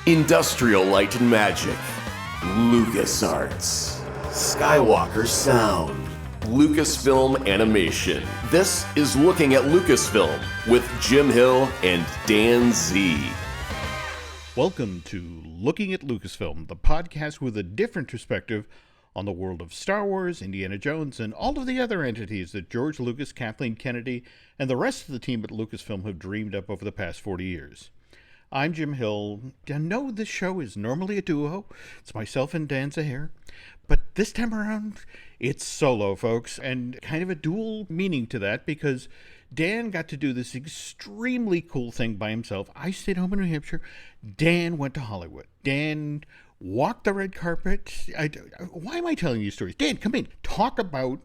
Industrial Light and Magic, LucasArts, Skywalker Sound, Lucasfilm Animation. This is Looking at Lucasfilm with Jim Hill and Dan Z. Welcome to Looking at Lucasfilm, the podcast with a different perspective on the world of Star Wars, Indiana Jones, and all of the other entities that George Lucas, Kathleen Kennedy, and the rest of the team at Lucasfilm have dreamed up over the past 40 years. I'm Jim Hill. I know this show is normally a duo. It's myself and Dan Zehr. But this time around, it's solo, folks, and kind of a dual meaning to that because Dan got to do this extremely cool thing by himself. I stayed home in New Hampshire. Dan went to Hollywood. Dan walked the red carpet. Why am I telling you stories? Dan, come in. Talk about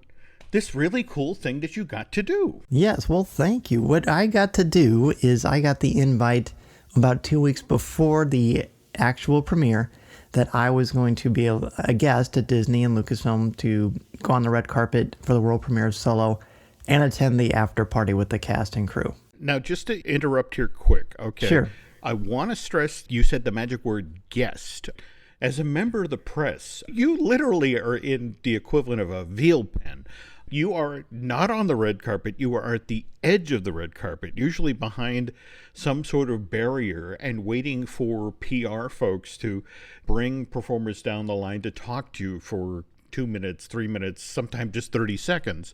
this really cool thing that you got to do. Yes, well, thank you. What I got to do is I got the invite about 2 weeks before the actual premiere that I was going to be a guest at Disney and Lucasfilm to go on the red carpet for the world premiere of Solo and attend the after party with the cast and crew. Now, just to interrupt here quick, okay? Sure. I want to stress you said the magic word guest. As a member of the press, you literally are in the equivalent of a veal pen. You are not on the red carpet. You are at the edge of the red carpet, usually behind some sort of barrier and waiting for PR folks to bring performers down the line to talk to you for 2 minutes, 3 minutes, sometimes just 30 seconds.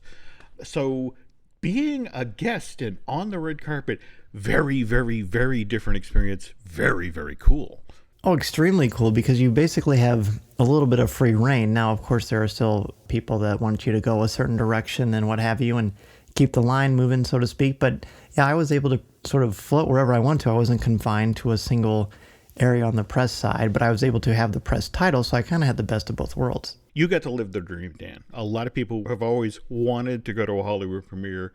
So being a guest and on the red carpet, very, very, very different experience. Very, very cool. Oh, extremely cool because you basically have a little bit of free reign. Now, of course, there are still people that want you to go a certain direction and what have you and keep the line moving, so to speak. But yeah, I was able to sort of float wherever I want to. I wasn't confined to a single area on the press side, but I was able to have the press title, so I kind of had the best of both worlds. You got to live the dream, Dan. A lot of people have always wanted to go to a Hollywood premiere.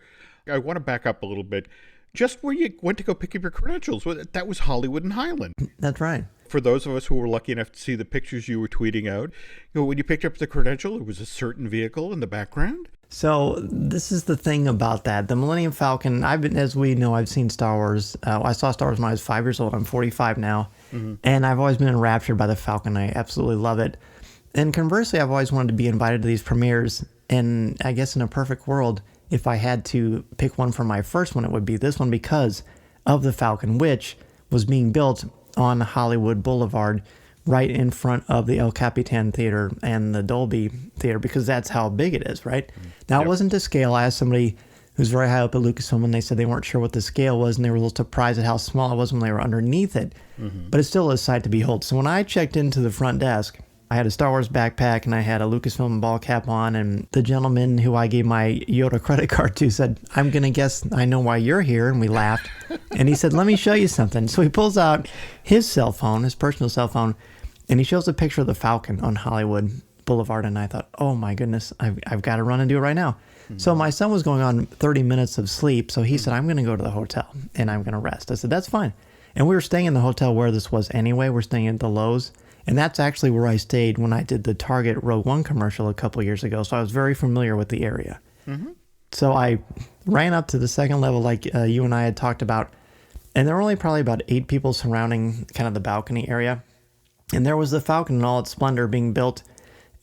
I want to back up a little bit. Just where you went to go pick up your credentials, that was Hollywood and Highland. That's right. For those of us who were lucky enough to see the pictures you were tweeting out, when you picked up the credential, it was a certain vehicle in the background. So this is the thing about that. The Millennium Falcon, as we know, I've seen Star Wars. I saw Star Wars when I was 5 years old. I'm 45 now. Mm-hmm. And I've always been enraptured by the Falcon. I absolutely love it. And conversely, I've always wanted to be invited to these premieres. And I guess in a perfect world, if I had to pick one for my first one, it would be this one because of the Falcon, which was being built on Hollywood Boulevard right in front of the El Capitan Theater and the Dolby Theater because that's how big it is, right? Now, It wasn't to scale. I asked somebody who's very high up at Lucasfilm and they said they weren't sure what the scale was and they were a little surprised at how small it was when they were underneath it. Mm-hmm. But it's still a sight to behold. So when I checked into the front desk, I had a Star Wars backpack and I had a Lucasfilm ball cap on, and the gentleman who I gave my Yoda credit card to said, "I'm going to guess I know why you're here," and we laughed. And he said, "Let me show you something." So he pulls out his cell phone, his personal cell phone, and he shows a picture of the Falcon on Hollywood Boulevard, and I thought, oh my goodness, I've got to run and do it right now. Mm-hmm. So my son was going on 30 minutes of sleep, so he said, "I'm going to go to the hotel and I'm going to rest." I said, "That's fine." And we were staying in the hotel where this was anyway. We're staying at the Lowe's. And that's actually where I stayed when I did the Target Rogue One commercial a couple years ago. So I was very familiar with the area. Mm-hmm. So I ran up to the second level like you and I had talked about. And there were only probably about 8 people surrounding kind of the balcony area. And there was the Falcon in all its splendor being built.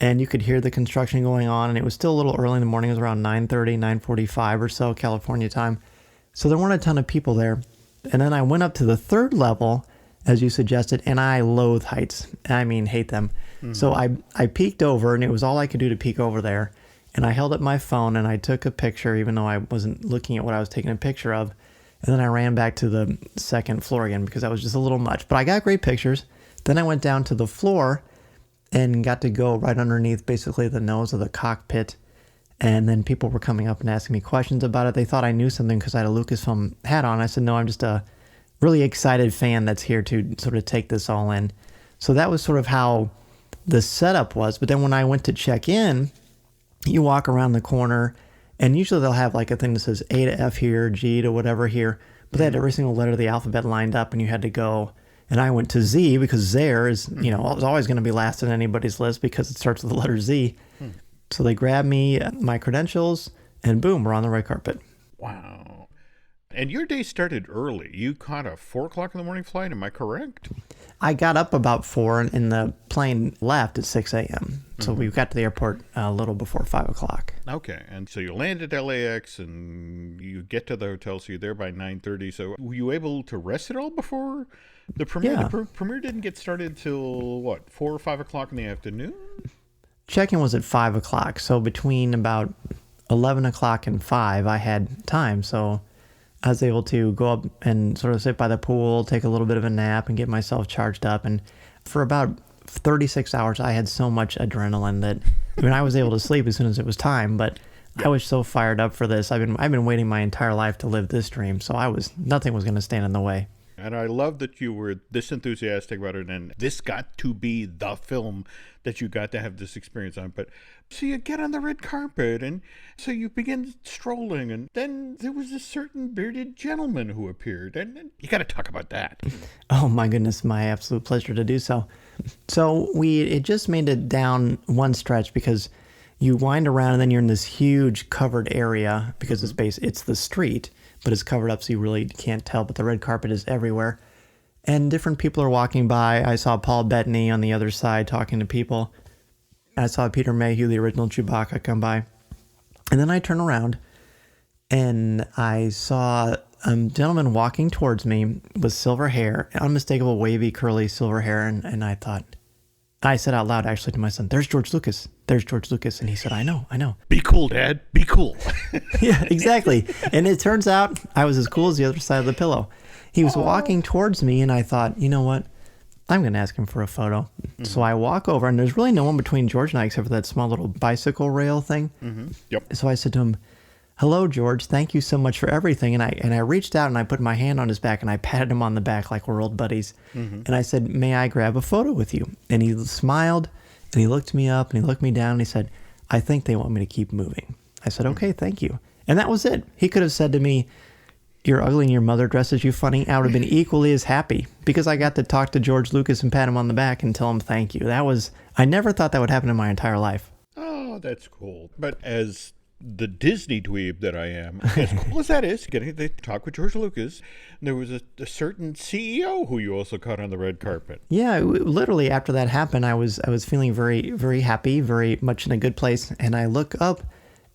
And you could hear the construction going on. And it was still a little early in the morning. It was around 9:30, 9:45 or so California time. So there weren't a ton of people there. And then I went up to the third level, as you suggested, and I loathe heights. I mean, hate them. Mm-hmm. So I peeked over, and it was all I could do to peek over there. And I held up my phone, and I took a picture, even though I wasn't looking at what I was taking a picture of. And then I ran back to the second floor again because that was just a little much. But I got great pictures. Then I went down to the floor and got to go right underneath basically the nose of the cockpit. And then people were coming up and asking me questions about it. They thought I knew something because I had a Lucasfilm hat on. I said, "No, I'm just a really excited fan that's here to sort of take this all in." So that was sort of how the setup was. But then when I went to check in, you walk around the corner and usually they'll have like a thing that says A to F here, G to whatever here, but they had every single letter of the alphabet lined up and you had to go. And I went to Z because Zehr is, is always going to be last on anybody's list because it starts with the letter Z. So they grabbed me, my credentials, and boom, we're on the red carpet. Wow. And your day started early. You caught a 4 o'clock in the morning flight, am I correct? I got up about 4 and the plane left at 6 a.m. So we got to the airport a little before 5 o'clock. Okay, and so you land at LAX and you get to the hotel, so you're there by 9:30. So were you able to rest at all before the premiere? Yeah. The premiere didn't get started till, what, 4 or 5 o'clock in the afternoon? Check-in was at 5 o'clock. So between about 11 o'clock and 5, I had time. So I was able to go up and sort of sit by the pool, take a little bit of a nap, and get myself charged up. And for about 36 hours, I had so much adrenaline that, I was able to sleep as soon as it was time, but I was so fired up for this. I've been waiting my entire life to live this dream, so nothing was going to stand in the way. And I love that you were this enthusiastic about it, and this got to be the film that you got to have this experience on. But so you get on the red carpet, and so you begin strolling, and then there was a certain bearded gentleman who appeared, and you got to talk about that. Oh my goodness, my absolute pleasure to do so. So it just made it down one stretch because you wind around and then you're in this huge covered area because it's the street, but it's covered up so you really can't tell, but the red carpet is everywhere. And different people are walking by. I saw Paul Bettany on the other side talking to people. I saw Peter Mayhew, the original Chewbacca, come by. And then I turn around and I saw a gentleman walking towards me with silver hair, unmistakable wavy curly silver hair. And I said out loud actually to my son, "There's George Lucas. There's George Lucas." And he said, I know. Be cool, Dad. Be cool. Yeah, exactly. And it turns out I was as cool as the other side of the pillow. He was walking towards me and I thought, you know what? I'm going to ask him for a photo. Mm-hmm. So I walk over and there's really no one between George and I except for that small little bicycle rail thing. Mm-hmm. Yep. So I said to him, "Hello, George. Thank you so much for everything." And I reached out and I put my hand on his back and I patted him on the back like we're old buddies. Mm-hmm. And I said, "May I grab a photo with you?" And he smiled and he looked me up and he looked me down and he said, "I think they want me to keep moving." I said, "Okay, thank you." And that was it. He could have said to me, "You're ugly and your mother dresses you funny." I would have been equally as happy because I got to talk to George Lucas and pat him on the back and tell him thank you. I never thought that would happen in my entire life. Oh, that's cool. But as the Disney dweeb that I am, as cool as that is, getting to talk with George Lucas, there was a certain CEO who you also caught on the red carpet. Yeah, literally after that happened, I was feeling very, very happy, very much in a good place. And I look up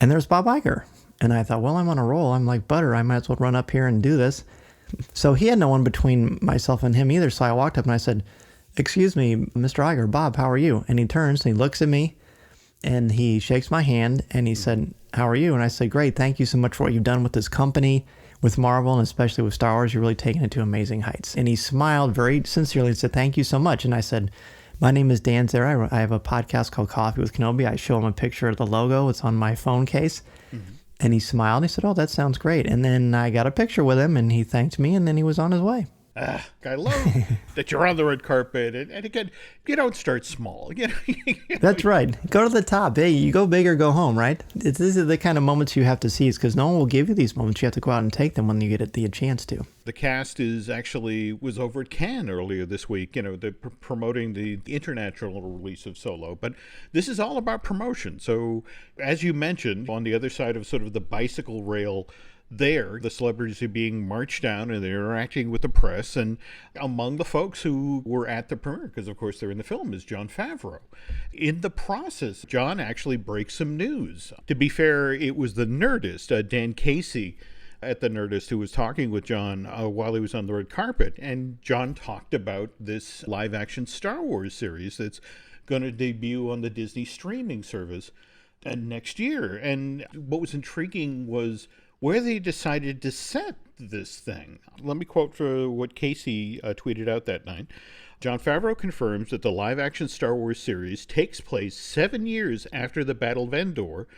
and there's Bob Iger. And I thought, well, I'm on a roll. I'm like butter. I might as well run up here and do this. So he had no one between myself and him either. So I walked up and I said, "Excuse me, Mr. Iger, Bob, how are you?" And he turns and he looks at me and he shakes my hand and he said, "How are you?" And I said, "Great. Thank you so much for what you've done with this company, with Marvel, and especially with Star Wars. You're really taking it to amazing heights." And he smiled very sincerely and said, "Thank you so much." And I said, "My name is Dan Zehr. I have a podcast called Coffee with Kenobi." I show him a picture of the logo. It's on my phone case. Mm-hmm. And he smiled and he said, "Oh, that sounds great." And then I got a picture with him and he thanked me and then he was on his way. I love that you're on the red carpet. And again, you don't start small. That's right. Go to the top. Hey, you go big or go home, right? These are the kind of moments you have to seize because no one will give you these moments. You have to go out and take them when you get the chance to. The cast was over at Cannes earlier this week. They're promoting the international release of Solo. But this is all about promotion. So as you mentioned, on the other side of sort of the bicycle rail there, the celebrities are being marched down and they're interacting with the press. And among the folks who were at the premiere, because of course they're in the film, is Jon Favreau. In the process, Jon actually breaks some news. To be fair, it was the Nerdist, Dan Casey at the Nerdist, who was talking with Jon while he was on the red carpet. And Jon talked about this live-action Star Wars series that's going to debut on the Disney streaming service next year. And what was intriguing was where they decided to set this thing. Let me quote for what Casey tweeted out that night. Jon Favreau confirms that the live-action Star Wars series takes place 7 years after the Battle of Endor,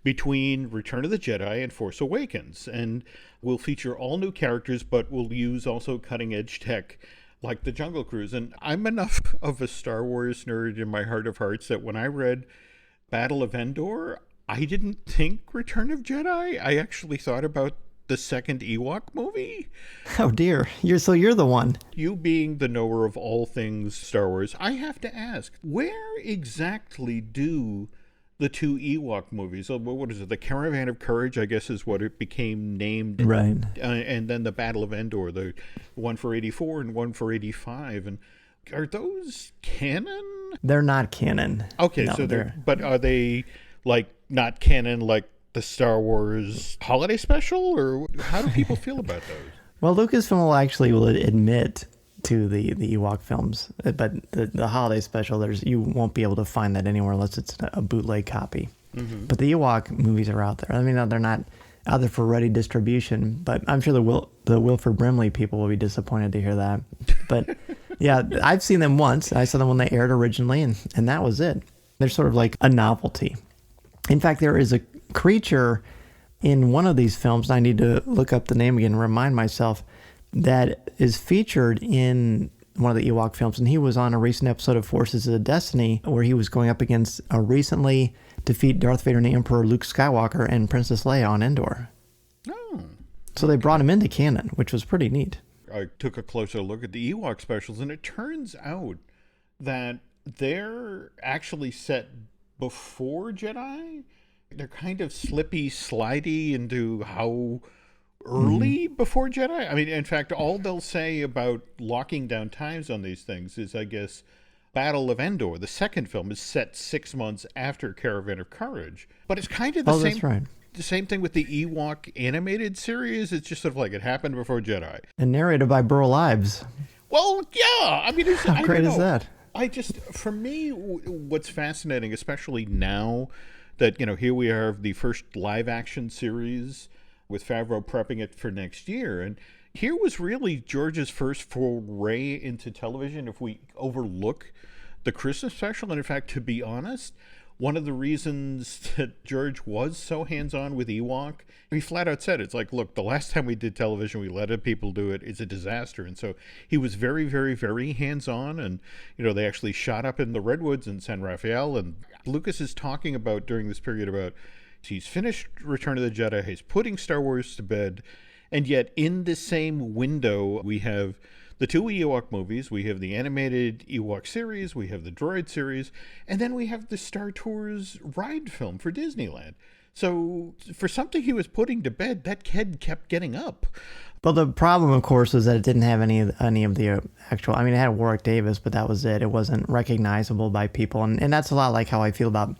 between Return of the Jedi and Force Awakens, and will feature all new characters, but will use also cutting-edge tech like the Jungle Cruise. And I'm enough of a Star Wars nerd in my heart of hearts that when I read Battle of Endor, I didn't think Return of Jedi. I actually thought about the second Ewok movie. Oh dear, you're the one. You being the knower of all things Star Wars, I have to ask, where exactly do the two Ewok movies, what is it, the Caravan of Courage, I guess is what it became named. Right. And then the Battle of Endor, the one for 84 and one for 85. And are those canon? They're not canon. Okay, No, so but are they like not canon like the Star Wars holiday special, or how do people feel about those? Well, Lucasfilm will admit to the Ewok films, but the holiday special, you won't be able to find that anywhere unless it's a bootleg copy. Mm-hmm. But the Ewok movies are out there. I mean, they're not out there for ready distribution, but I'm sure the Wilford Brimley people will be disappointed to hear that. But yeah, I've seen them once. I saw them when they aired originally, and that was it. They're sort of like a novelty. In fact, there is a creature in one of these films, and I need to look up the name again and remind myself, that is featured in one of the Ewok films, and he was on a recent episode of Forces of Destiny where he was going up against a recently defeat Darth Vader and the Emperor Luke Skywalker and Princess Leia on Endor. Oh. So they brought him into canon, which was pretty neat. I took a closer look at the Ewok specials, and it turns out that they're actually set before Jedi. They're kind of slippy, slidey into how early before Jedi. I mean, in fact, all they'll say about locking down times on these things is, I guess, Battle of Endor, the second film, is set 6 months after Caravan of Courage. But it's kind of the same. That's right. The same thing with the Ewok animated series. It's just sort of like it happened before Jedi. And narrated by Burl Ives. Well, yeah. I mean, how great is that? For me, what's fascinating, especially now that, here we are, the first live action series with Favreau prepping it for next year. And here was really George's first foray into television if we overlook the Christmas special. And in fact, to be honest, one of the reasons that George was so hands-on with Ewok, he flat out said, it's like, look, the last time we did television, we let people do it. It's a disaster. And so he was very, very, very hands-on. And, they actually shot up in the Redwoods in San Rafael. And Lucas is talking about during this period about he's finished Return of the Jedi, he's putting Star Wars to bed. And yet in the same window, we have the two Ewok movies, we have the animated Ewok series, we have the Droid series, and then we have the Star Tours ride film for Disneyland. So for something he was putting to bed, that kid kept getting up. Well, the problem, of course, was that it didn't have any of the actual... I mean, it had Warwick Davis, but that was it. It wasn't recognizable by people. And that's a lot like how I feel about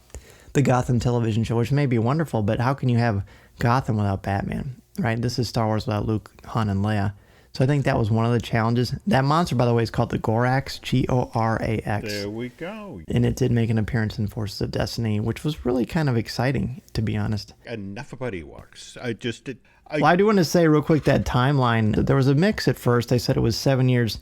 the Gotham television show, which may be wonderful, but how can you have Gotham without Batman, right? This is Star Wars without Luke, Han, and Leia. So I think that was one of the challenges. That monster, by the way, is called the Gorax, Gorax. There we go. And it did make an appearance in Forces of Destiny, which was really kind of exciting, to be honest. Enough about Ewoks. I do want to say real quick that timeline. There was a mix at first. They said it was 7 years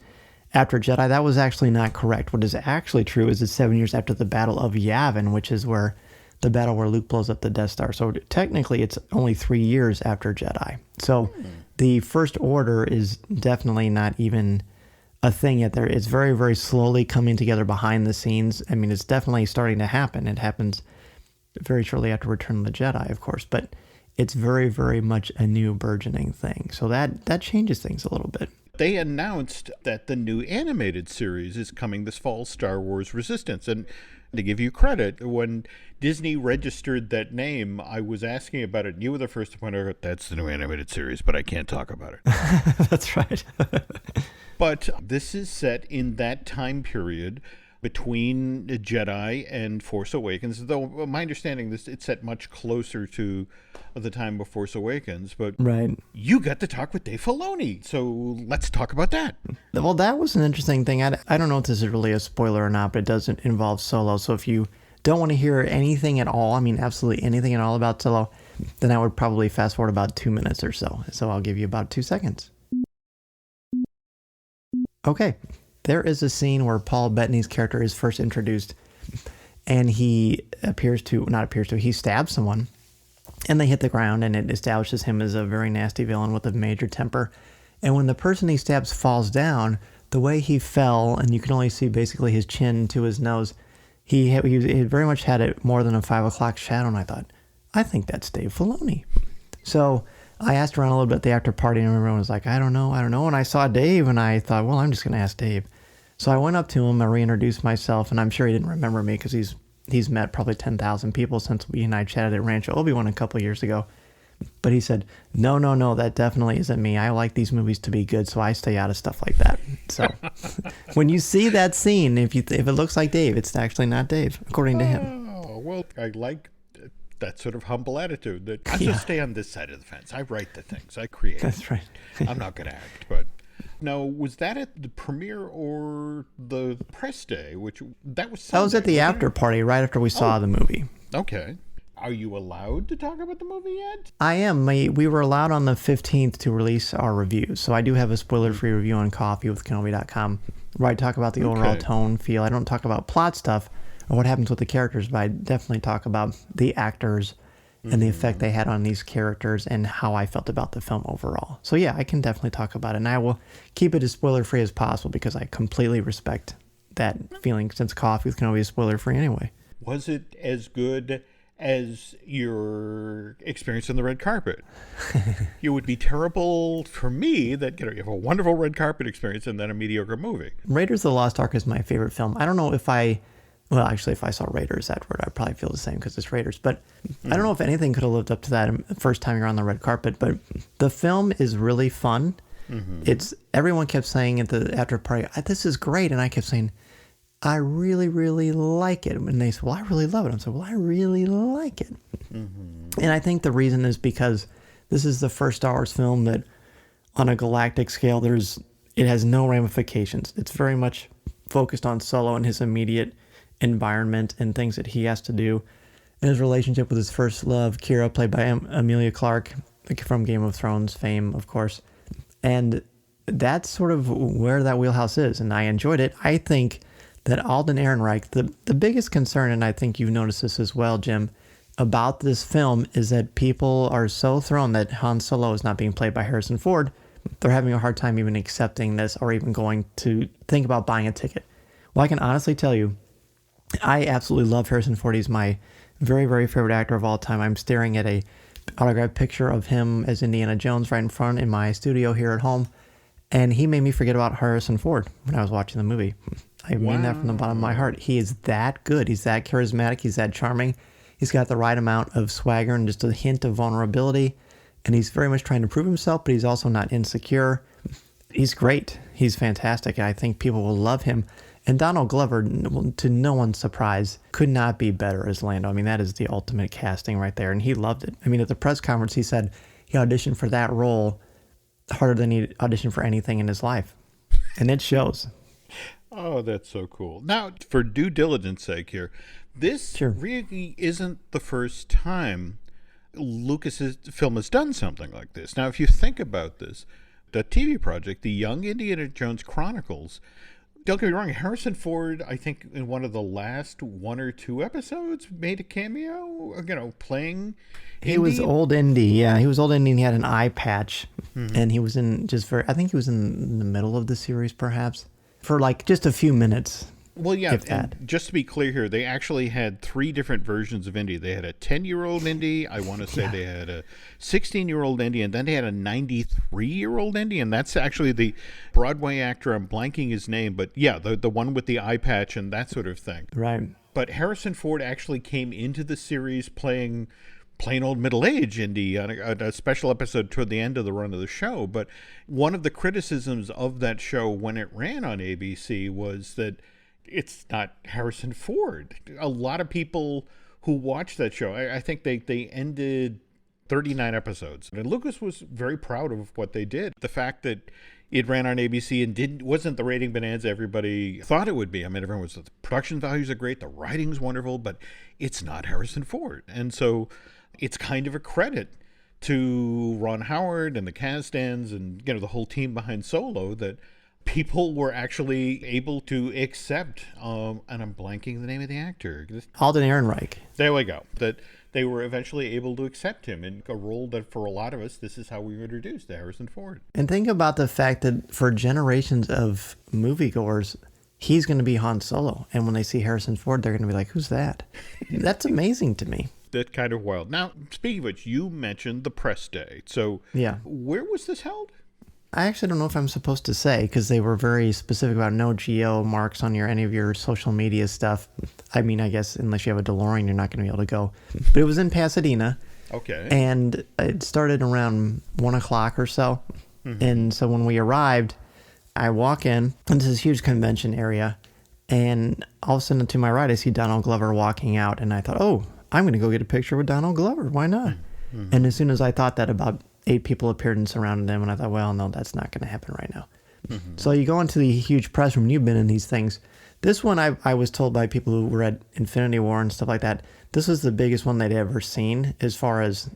after Jedi. That was actually not correct. What is actually true is it's 7 years after the Battle of Yavin, which is the battle where Luke blows up the Death Star. So technically it's only 3 years after Jedi. So the First Order is definitely not even a thing yet. It's very, very slowly coming together behind the scenes. I mean, it's definitely starting to happen. It happens very shortly after Return of the Jedi, of course, but it's very, very much a new burgeoning thing. So that changes things a little bit. They announced that the new animated series is coming this fall, Star Wars Resistance. And to give you credit, when Disney registered that name, I was asking about it, and you were the first to point out, that's the new animated series, but I can't talk about it. That's right. But this is set in that time period between Jedi and Force Awakens, though my understanding is it's set much closer to the time of Force Awakens. But right. You got to talk with Dave Filoni, so let's talk about that. Well, that was an interesting thing. I don't know if this is really a spoiler or not, but it doesn't involve Solo. So if you don't want to hear anything at all, I mean absolutely anything at all about Solo, then I would probably fast forward about 2 minutes or so. So I'll give you about 2 seconds. Okay. There is a scene where Paul Bettany's character is first introduced, and he he stabs someone, and they hit the ground, and it establishes him as a very nasty villain with a major temper. And when the person he stabs falls down, the way he fell, and you can only see basically his chin to his nose, he very much had it more than a 5 o'clock shadow, and I thought, I think that's Dave Filoni. So I asked around a little bit at the after party, and everyone was like, I don't know. And I saw Dave, and I thought, well, I'm just going to ask Dave. So I went up to him, I reintroduced myself, and I'm sure he didn't remember me because he's met probably 10,000 people since we and I chatted at Rancho Obi-Wan a couple of years ago. But he said, no, that definitely isn't me. I like these movies to be good, so I stay out of stuff like that. So when you see that scene, if it looks like Dave, it's actually not Dave, according to him. Oh, well, I like that sort of humble attitude that I just stay on this side of the fence. I write the things. I create. That's right. I'm not going to act, but... Now, was that at the premiere or the press day? That was Sunday, That was at the after party, right after we saw the movie. Okay. Are you allowed to talk about the movie yet? I am. We were allowed on the 15th to release our reviews. So I do have a spoiler-free review on coffeewithkenobi.com where I talk about the overall tone, feel. I don't talk about plot stuff or what happens with the characters, but I definitely talk about the actors and the effect they had on these characters and how I felt about the film overall. So yeah, I can definitely talk about it. And I will keep it as spoiler-free as possible because I completely respect that feeling since Coffee with Kenobi is spoiler-free anyway. Was it as good as your experience on the red carpet? It would be terrible for me that you have a wonderful red carpet experience and then a mediocre movie. Raiders of the Lost Ark is my favorite film. I don't know if if I saw Raiders afterward, I'd probably feel the same because it's Raiders. But I don't know if anything could have lived up to that the first time you're on the red carpet. But the film is really fun. Everyone kept saying at the after party, "This is great," and I kept saying, "I really, really like it." And they said, "Well, I really love it." I'm saying, "Well, I really like it." And I think the reason is because this is the first Star Wars film that, on a galactic scale, it has no ramifications. It's very much focused on Solo and his immediate environment and things that he has to do, and his relationship with his first love, Kira, played by Emilia Clarke from Game of Thrones fame, of course. And that's sort of where that wheelhouse is, and I enjoyed it. I think that Alden Ehrenreich, the biggest concern, and I think you've noticed this as well, Jim, about this film is that people are so thrown that Han Solo is not being played by Harrison Ford. They're having a hard time even accepting this or even going to think about buying a ticket. Well, I can honestly tell you, I absolutely love Harrison Ford. He's my very, very favorite actor of all time. I'm staring at a autographed picture of him as Indiana Jones right in front in my studio here at home, and he made me forget about Harrison Ford when I was watching the movie. I mean that from the bottom of my heart. He is that good. He's that charismatic. He's that charming. He's got the right amount of swagger and just a hint of vulnerability, and he's very much trying to prove himself, but he's also not insecure. He's great. He's fantastic, and I think people will love him. And Donald Glover, to no one's surprise, could not be better as Lando. I mean, that is the ultimate casting right there, and he loved it. I mean, at the press conference, he said he auditioned for that role harder than he auditioned for anything in his life, and it shows. Oh, that's so cool. Now, for due diligence sake here, this really isn't the first time Lucasfilm has done something like this. Now, if you think about this, the TV project, the Young Indiana Jones Chronicles, don't get me wrong, Harrison Ford, I think in one of the last one or two episodes, made a cameo, playing Indy. He was old Indy, yeah. He was old Indy and he had an eye patch. And he was I think he was in the middle of the series perhaps, for like just a few minutes. Well, yeah, and just to be clear here, they actually had 3 different versions of Indy. They had a 10-year-old Indy, I want to say they had a 16-year-old Indy, and then they had a 93-year-old Indy, and that's actually the Broadway actor, I'm blanking his name, but yeah, the one with the eye patch and that sort of thing. Right. But Harrison Ford actually came into the series playing plain old middle-aged Indy on a special episode toward the end of the run of the show. But one of the criticisms of that show when it ran on ABC was that it's not Harrison Ford. A lot of people who watched that show, I think they ended 39 episodes. And Lucas was very proud of what they did. The fact that it ran on ABC and wasn't the rating bonanza everybody thought it would be. I mean, everyone was, the production values are great, the writing's wonderful, but it's not Harrison Ford. And so it's kind of a credit to Ron Howard and the cast-ins and the whole team behind Solo that people were actually able to accept, and I'm blanking the name of the actor. Alden Ehrenreich. There we go. That they were eventually able to accept him in a role that for a lot of us, this is how we were introduced to Harrison Ford. And think about the fact that for generations of moviegoers, he's going to be Han Solo. And when they see Harrison Ford, they're going to be like, who's that? That's amazing to me. That's kind of wild. Now, speaking of which, you mentioned the press day. So yeah, where was this held? I actually don't know if I'm supposed to say because they were very specific about no geo marks on any of your social media stuff. I mean, I guess unless you have a DeLorean, you're not going to be able to go. But it was in Pasadena. Okay. And it started around 1 o'clock or so. And so when we arrived, I walk in into this huge convention area, and all of a sudden to my right, I see Donald Glover walking out, and I thought, oh, I'm going to go get a picture with Donald Glover. Why not? And as soon as I thought that, about 8 people appeared and surrounded him, and I thought, well, no, that's not going to happen right now. So you go into the huge press room. You've been in these things. This one, I was told by people who were at Infinity War and stuff like that, this was the biggest one they'd ever seen as far as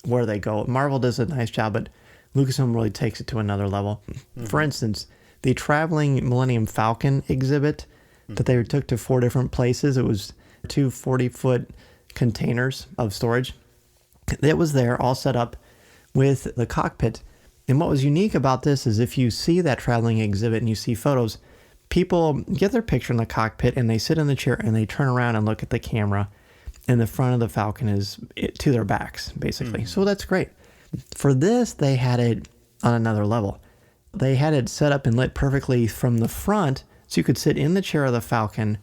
where they go. Marvel does a nice job, but Lucasfilm really takes it to another level. For instance, the traveling Millennium Falcon exhibit that they took to 4 different places, it was 2 40-foot containers of storage. It was there all set up with the cockpit. And what was unique about this is if you see that traveling exhibit and you see photos, people get their picture in the cockpit and they sit in the chair and they turn around and look at the camera, and the front of the Falcon is to their backs, basically. So that's great. For this, they had it on another level. They had it set up and lit perfectly from the front, so you could sit in the chair of the Falcon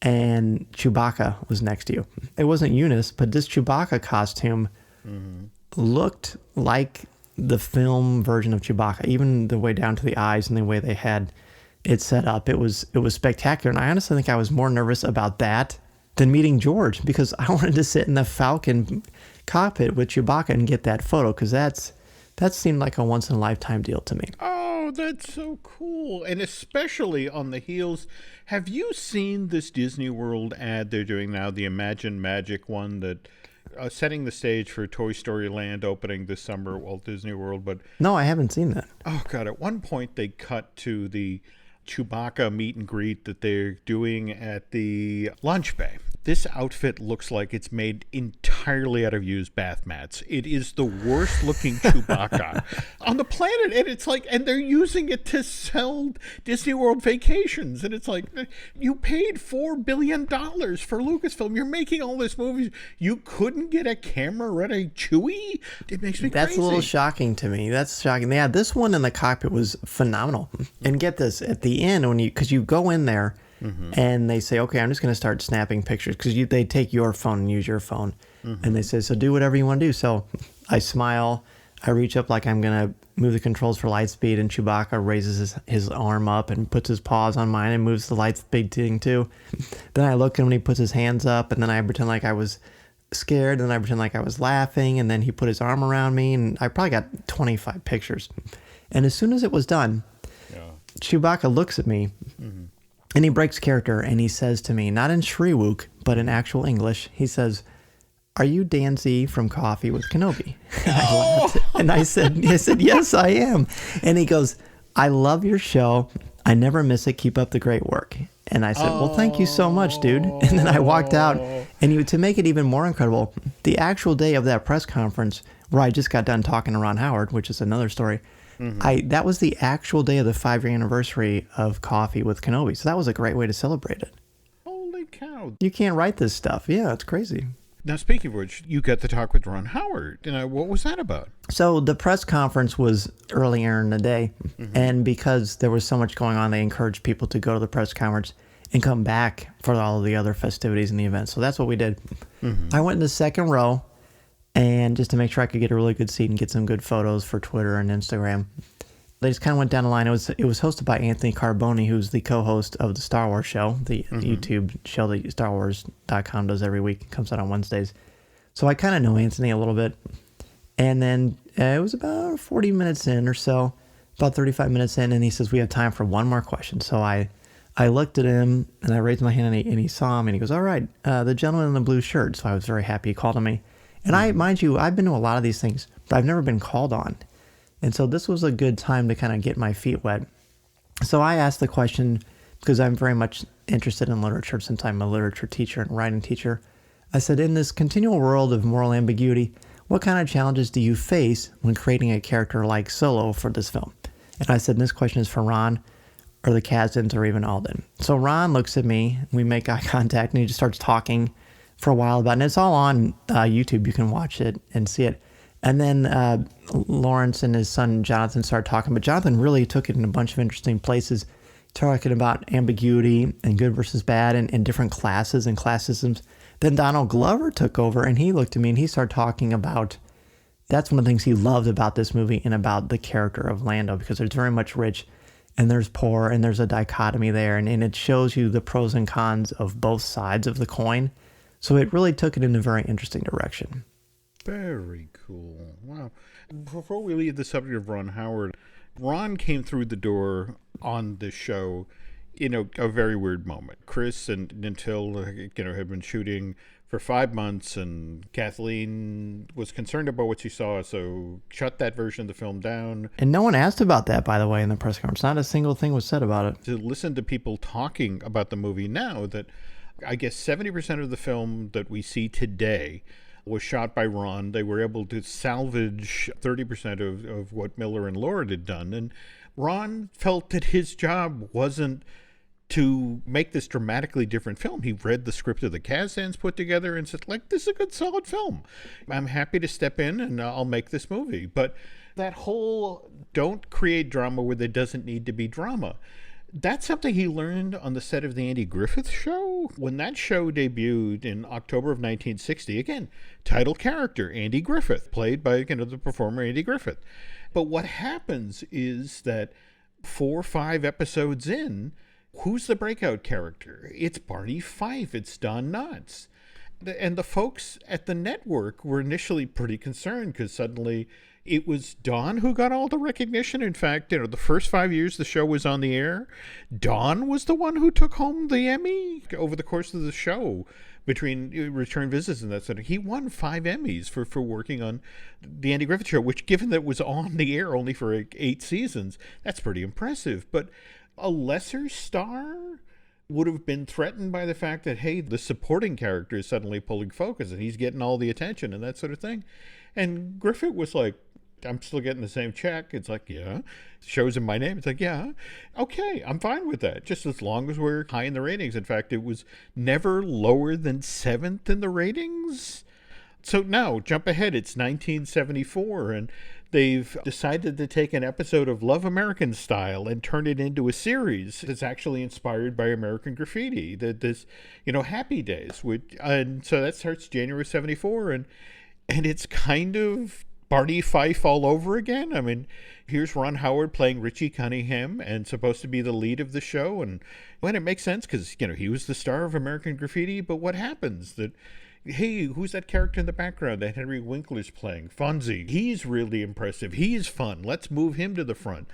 and Chewbacca was next to you. It wasn't Eunice, but this Chewbacca costume looked like the film version of Chewbacca, even the way down to the eyes and the way they had it set up. It was spectacular. And I honestly think I was more nervous about that than meeting George, because I wanted to sit in the Falcon cockpit with Chewbacca and get that photo, because that seemed like a once-in-a-lifetime deal to me. Oh, that's so cool. And especially on the heels, have you seen this Disney World ad they're doing now, the Imagine Magic one, that setting the stage for Toy Story Land opening this summer at Walt Disney World? But No, I haven't seen that. oh God, at one point they cut to the Chewbacca meet and greet that they're doing at the lunch bay. This outfit looks like it's made entirely out of used bath mats. It is the worst looking Chewbacca on the planet. And it's like, and they're using it to sell Disney World vacations. And it's like, you paid $4 billion for Lucasfilm. You're making all this movies. You couldn't get a camera ready Chewie? It makes me crazy. That's a little shocking to me. That's shocking. Yeah, this one in the cockpit was phenomenal. And get this, at the end, because you go in there, and they say, okay, I'm just going to start snapping pictures, because they take your phone and use your phone. And they say, so do whatever you want to do. So I smile. I reach up like I'm going to move the controls for light speed, and Chewbacca raises his arm up and puts his paws on mine and moves the light speed thing too. Then I look at him and he puts his hands up, and then I pretend like I was scared, and then I pretend like I was laughing, and then he put his arm around me, and I probably got 25 pictures. And as soon as it was done, Chewbacca looks at me, and he breaks character, and he says to me, not in Shriwook, but in actual English, he says, "Are you Dan Z from Coffee with Kenobi?" And I laughed, and I said, "Yes, I am." And he goes, "I love your show. I never miss it. Keep up the great work." And I said, "Well, thank you so much, dude." And then I walked out, and to make it even more incredible, the actual day of that press conference, where I just got done talking to Ron Howard, which is another story, that was the actual day of the 5-year anniversary of Coffee with Kenobi. So that was a great way to celebrate it. Holy cow. You can't write this stuff. Yeah, it's crazy. Now, speaking of which, you got to talk with Ron Howard. What was that about? So the press conference was earlier in the day, and because there was so much going on, they encouraged people to go to the press conference and come back for all of the other festivities and the events. So that's what we did. I went in the second row, and just to make sure I could get a really good seat and get some good photos for Twitter and Instagram. They just kind of went down the line. It was hosted by Anthony Carboni, who's the co-host of the Star Wars Show, the YouTube show that StarWars.com does every week. It comes out on Wednesdays. So I kind of know Anthony a little bit. And then it was about 40 minutes in or so, about 35 minutes in, and he says, we have time for one more question. So I looked at him, and I raised my hand, and he saw him, and he goes, all right, the gentleman in the blue shirt. So I was very happy he called on me. And mind you, I've been to a lot of these things, but I've never been called on. And so this was a good time to kind of get my feet wet. So I asked the question, because I'm very much interested in literature since I'm a literature teacher and writing teacher. I said, in this continual world of moral ambiguity, what kind of challenges do you face when creating a character like Solo for this film? And I said, this question is for Ron, or the Kasdans, or even Alden. So Ron looks at me, we make eye contact, and he just starts talking for a while about it. And it's all on YouTube. You can watch it and see it. And then Lawrence and his son Jonathan started talking, but Jonathan really took it in a bunch of interesting places, talking about ambiguity and good versus bad and different classes and class systems. Then Donald Glover took over, and he looked at me and he started talking about, that's one of the things he loved about this movie and about the character of Lando, because there's very much rich and there's poor and there's a dichotomy there. And it shows you the pros and cons of both sides of the coin. So it really took it in a very interesting direction. Very cool. Wow. Before we leave the subject of Ron Howard, Ron came through the door on this show in a very weird moment. Chris and Until, had been shooting for 5 months, and Kathleen was concerned about what she saw, so shut that version of the film down. And no one asked about that, by the way, in the press conference. Not a single thing was said about it. To listen to people talking about the movie now, that I guess 70% of the film that we see today was shot by Ron. They were able to salvage 30% of what Miller and Lord had done. And Ron felt that his job wasn't to make this dramatically different film. He read the script that the Kazdans put together and said, this is a good, solid film. I'm happy to step in and I'll make this movie. But that whole don't create drama where there doesn't need to be drama, that's something he learned on the set of the Andy Griffith Show. When that show debuted in October of 1960, again, title character, Andy Griffith, played by the performer Andy Griffith. But what happens is that 4 or 5 episodes in, who's the breakout character? It's Barney Fife. It's Don Knotts. And the folks at the network were initially pretty concerned because suddenly it was Don who got all the recognition. In fact, the first 5 years the show was on the air, Don was the one who took home the Emmy over the course of the show between return visits and that sort of. He won 5 Emmys for working on the Andy Griffith Show, which, given that it was on the air only for 8 seasons, that's pretty impressive. But a lesser star would have been threatened by the fact that, hey, the supporting character is suddenly pulling focus and he's getting all the attention and that sort of thing. And Griffith was like, I'm still getting the same check. It's like, yeah. Shows in my name. It's like, yeah. Okay, I'm fine with that. Just as long as we're high in the ratings. In fact, it was never lower than 7th in the ratings. So now, jump ahead. It's 1974, and they've decided to take an episode of Love American Style and turn it into a series that's actually inspired by American Graffiti. This, Happy Days. And so that starts January 74, and it's kind of Barney Fife all over again. I mean, here's Ron Howard playing Richie Cunningham and supposed to be the lead of the show. And when it makes sense because, he was the star of American Graffiti. But what happens that, hey, who's that character in the background that Henry Winkler's playing? Fonzie. He's really impressive. He's fun. Let's move him to the front.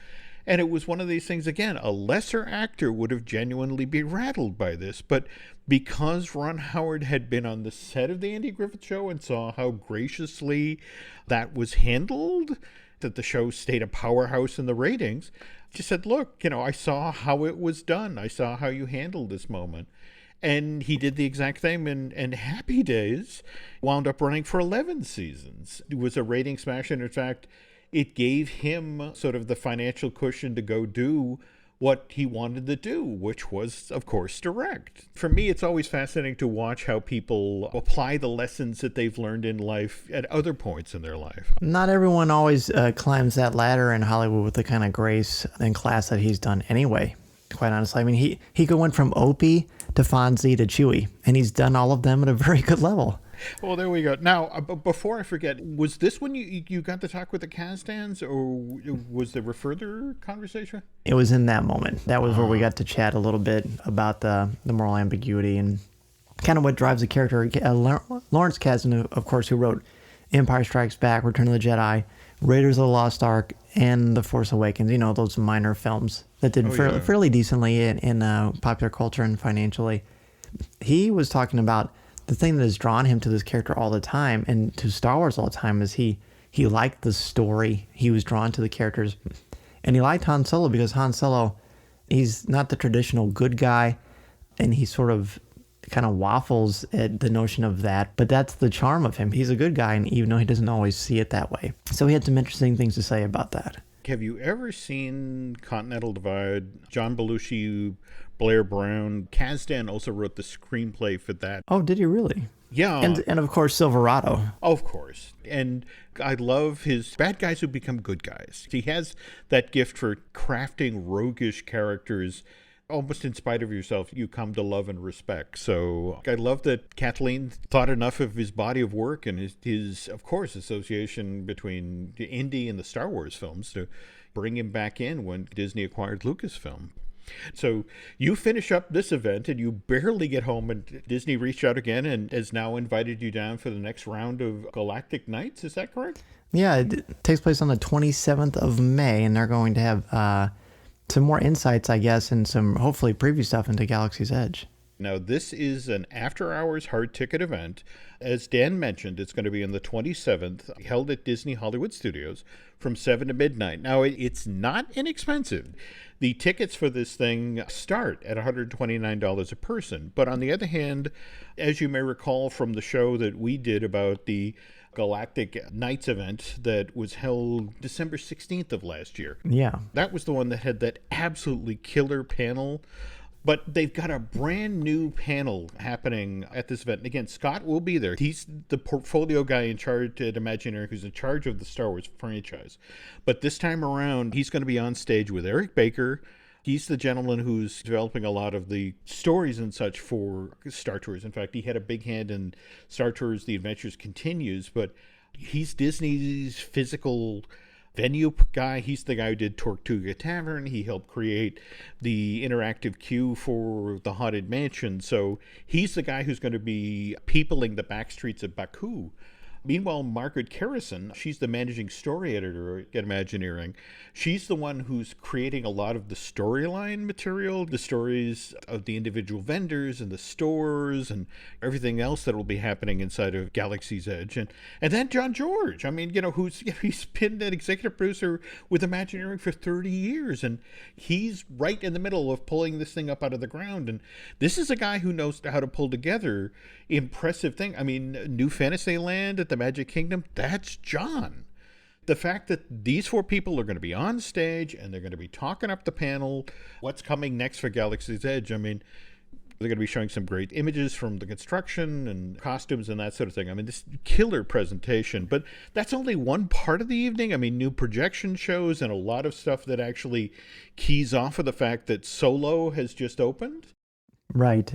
And it was one of these things, again, a lesser actor would have genuinely been rattled by this. But because Ron Howard had been on the set of the Andy Griffith Show and saw how graciously that was handled, that the show stayed a powerhouse in the ratings, just said, look, I saw how it was done. I saw how you handled this moment. And he did the exact same, and Happy Days wound up running for 11 seasons. It was a rating smash, and in fact, it gave him sort of the financial cushion to go do what he wanted to do, which was, of course, direct. For me, it's always fascinating to watch how people apply the lessons that they've learned in life at other points in their life. Not everyone always climbs that ladder in Hollywood with the kind of grace and class that he's done anyway, quite honestly. I mean, he went from Opie to Fonzie to Chewie, and he's done all of them at a very good level. Well, there we go. Now, before I forget, was this when you got to talk with the Kazdans, or was there a further conversation? It was in that moment. That was where we got to chat a little bit about the moral ambiguity and kind of what drives the character. Lawrence Kasdan, of course, who wrote Empire Strikes Back, Return of the Jedi, Raiders of the Lost Ark, and The Force Awakens. Those minor films that did fairly decently in popular culture and financially. He was talking about the thing that has drawn him to this character all the time and to Star Wars all the time is he liked the story. He was drawn to the characters. And he liked Han Solo because Han Solo, he's not the traditional good guy, and he sort of kind of waffles at the notion of that. But that's the charm of him. He's a good guy, and even though he doesn't always see it that way. So he had some interesting things to say about that. Have you ever seen Continental Divide? John Belushi, Blair Brown. Kasdan also wrote the screenplay for that. Oh, did he really? Yeah. And of course, Silverado. Of course. And I love his bad guys who become good guys. He has that gift for crafting roguish characters almost in spite of yourself, you come to love and respect. So I love that Kathleen thought enough of his body of work and his of course, association between the Indy and the Star Wars films to bring him back in when Disney acquired Lucasfilm. So you finish up this event and you barely get home, and Disney reached out again and has now invited you down for the next round of Galactic Nights. Is that correct? Yeah, it takes place on the 27th of May, and they're going to have some more insights, I guess, and some hopefully preview stuff into Galaxy's Edge. Now, this is an after-hours hard ticket event. As Dan mentioned, it's going to be on the 27th, held at Disney Hollywood Studios from 7 to midnight. Now, it's not inexpensive. The tickets for this thing start at $129 a person. But on the other hand, as you may recall from the show that we did about the Galactic Nights event that was held December 16th of last year. Yeah. That was the one that had that absolutely killer panel. But they've got a brand new panel happening at this event. And again, Scott will be there. He's the portfolio guy in charge at Imagineering who's in charge of the Star Wars franchise. But this time around, he's going to be on stage with Eric Baker. He's the gentleman who's developing a lot of the stories and such for Star Tours. In fact, he had a big hand in Star Tours The Adventures Continues, but he's Disney's physical venue guy. He's the guy who did Tortuga Tavern. He helped create the interactive queue for the Haunted Mansion. So he's the guy who's going to be peopling the back streets of Baku. Meanwhile, Margaret Carrison, she's the managing story editor at Imagineering. She's the one who's creating a lot of the storyline material, the stories of the individual vendors and the stores and everything else that will be happening inside of Galaxy's Edge. And then John George, I mean, he's been an executive producer with Imagineering for 30 years, and he's right in the middle of pulling this thing up out of the ground. And this is a guy who knows how to pull together impressive thing. I mean, New Fantasyland at the Magic Kingdom, that's John. The fact that these four people are going to be on stage and they're going to be talking up the panel, what's coming next for Galaxy's Edge, I mean, they're going to be showing some great images from the construction and costumes and that sort of thing. I mean, this killer presentation, but that's only one part of the evening. I mean, new projection shows and a lot of stuff that actually keys off of the fact that Solo has just opened. Right.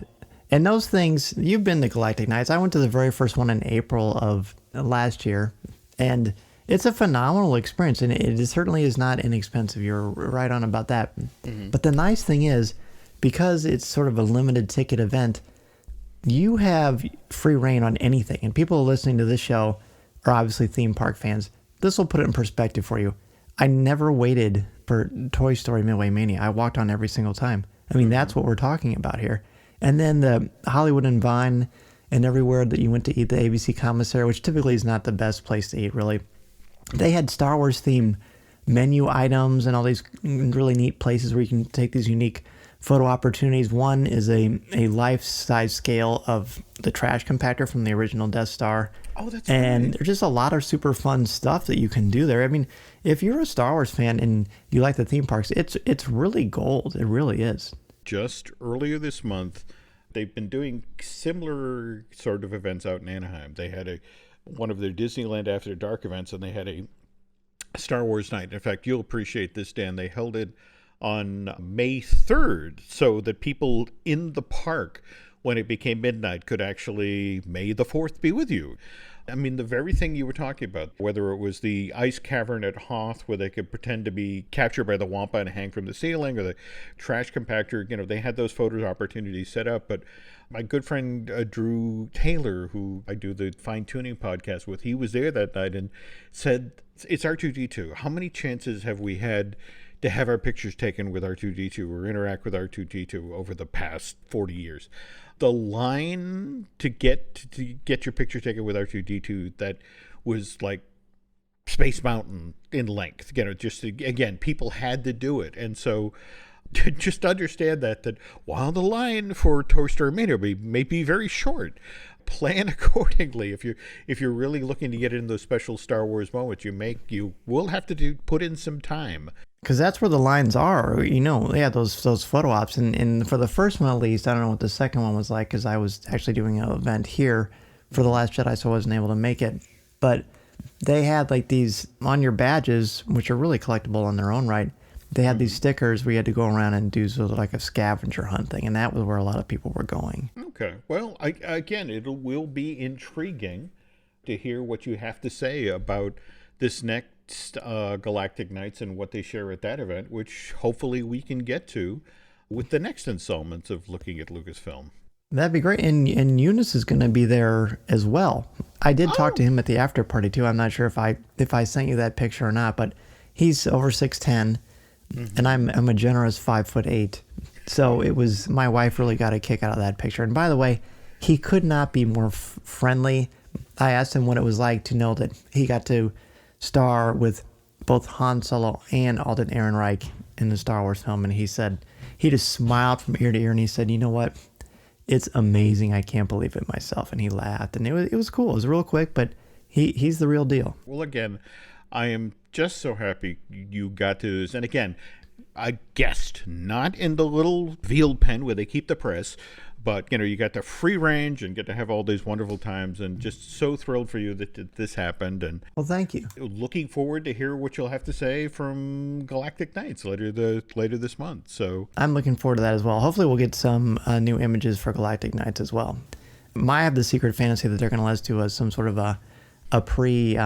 And those things, you've been to Galactic Nights. I went to the very first one in April of last year, and it's a phenomenal experience, and it certainly is not inexpensive. You're right on about that. Mm-hmm. But the nice thing is, because it's sort of a limited ticket event, you have free reign on anything. And people listening to this show are obviously theme park fans. This will put it in perspective for you. I never waited for Toy Story Midway Mania. I walked on every single time. I mean, that's what we're talking about here. And then the Hollywood and Vine and everywhere that you went to eat, the ABC Commissary, which typically is not the best place to eat, really. They had Star Wars themed menu items and all these really neat places where you can take these unique photo opportunities. One is a life-size scale of the trash compactor from the original Death Star. Oh, that's And right. there's just a lot of super fun stuff that you can do there. I mean, if you're a Star Wars fan and you like the theme parks, it's really gold. It really is. Just earlier this month, they've been doing similar sort of events out in Anaheim. They had one of their Disneyland After Dark events, and they had a Star Wars night. In fact, you'll appreciate this, Dan. They held it on May 3rd so that people in the park, when it became midnight, could actually May the 4th be with you. I mean, the very thing you were talking about, whether it was the ice cavern at Hoth where they could pretend to be captured by the Wampa and hang from the ceiling, or the trash compactor, they had those photo opportunities set up. But my good friend Drew Taylor, who I do the Fine Tuning podcast with, he was there that night and said, it's R2-D2. How many chances have we had to have our pictures taken with R2-D2 or interact with R2-D2 over the past 40 years? The line to get your picture taken with R2-D2, that was like Space Mountain in length. Just again, people had to do it, and so just understand that while the line for Toy Story Mania may be very short, plan accordingly. If you're really looking to get into those special Star Wars moments, you will have to put in some time. Because that's where the lines are, they had those photo ops. And for the first one, at least, I don't know what the second one was like, because I was actually doing an event here for The Last Jedi, so I wasn't able to make it. But they had like these on your badges, which are really collectible in their own right. they had these stickers where you had to go around and do sort of like a scavenger hunt thing, and that was where a lot of people were going. Okay. Well, again, it will be intriguing to hear what you have to say about this next Galactic Nights and what they share at that event, which hopefully we can get to with the next installments of Looking at Lucasfilm. That'd be great. And Eunice is going to be there as well. I did talk to him at the after party too. I'm not sure if I sent you that picture or not, but he's over 6'10", and I'm a generous 5'8". So it was, my wife really got a kick out of that picture. And by the way, he could not be more friendly. I asked him what it was like to know that he got to star with both Han Solo and Alden Ehrenreich in the Star Wars film, and he said he just smiled from ear to ear, and he said, "You know what? It's amazing. I can't believe it myself." And he laughed, and it was cool. It was real quick, but he's the real deal. Well, again, I am just so happy you got to this. And again, a guest, not in the little veal pen where they keep the press, but you got the free range and get to have all these wonderful times, and just so thrilled for you that this happened. And well, thank you. Looking forward to hear what you'll have to say from Galactic Nights later this month. So I'm looking forward to that as well. Hopefully we'll get some new images for Galactic Nights as well. I have the secret fantasy that they're going to let us do some sort of a pre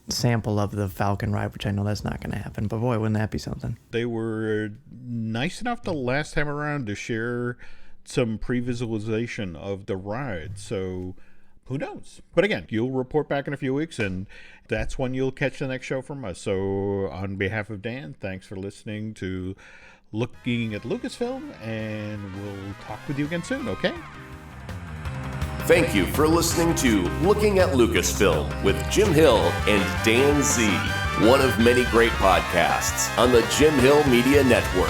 sample of the Falcon ride, which I know that's not going to happen, but boy, wouldn't that be something. They were nice enough the last time around to share some pre-visualization of the ride, so who knows? But again, you'll report back in a few weeks, and that's when you'll catch the next show from us. So on behalf of Dan, thanks for listening to Looking at Lucasfilm, and we'll talk with you again soon, okay? Thank you for listening to Looking at Lucasfilm with Jim Hill and Dan Zehr, one of many great podcasts on the Jim Hill Media Network.